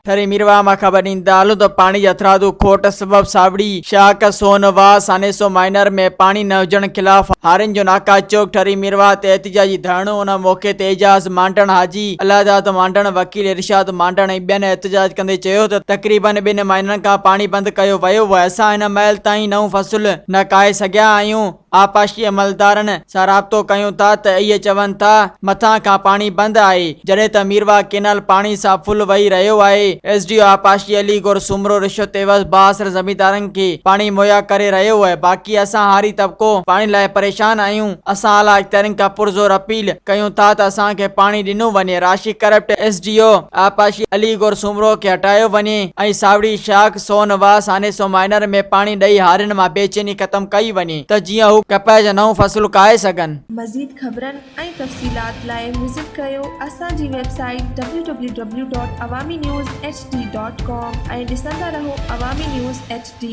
ठरी मीरवा में खबर ईंदालू तो पानी जी हथरादू खोट सबब सावड़ी शाख सोनवा सानेसो माइनर में पानी न हुजण खिलाफ हारिन जो नाका चौक ठरी मीरवा ते एहतिजाजी धरणो उन मौके ते एजाज मांडण हाजी अलादात मांडण वकील इरशाद मांडण ऐं ॿियनि एहतिजाज कंदे चयो त तक़रीबन 2 महीननि खां पानी बंदि कयो वियो हो। असां हिन महिल ताईं नओं फसल न काए सघिया आहियूं। आपाशी अमलदारनि सां राब्तो कयूं था त इहे चवनि था मथां खां पानी बंदि आहे जॾहिं त मीरवा केनाल पानी सां फुल वही रहियो आहे। एसडीओ आपाशी अली गुर सुमरो रिश्वत एवज़ बासर ज़मींदारनि खे पानी मुहैया करे रहियो आहे। बाक़ी असां हारी तबिको पानी लाइ परेशान आहियूं। असां आला इख्तियारनि खां पुरज़ोर अपील कयूं था त असांखे पानी ॾिनो वञे। राशि करप्ट एसडीओ आपाशी अली गुर सुमरो खे हटायो वञे ऐं सावड़ी शाख सोनवा सानेसो माइनर में पानी ॾेई हारिन मां बेचैनी ख़त्म कई वञे त जीअं हू कपास जा नओं फसल काए सघनि। मज़ीद ख़बरनि ऐं तफ़सीलात लाइ विज़िट कयो असांजी वेबसाइट www.awamiNewsHD.com ऐं ॾिसंदा रहो अवामी न्यूज़ HD।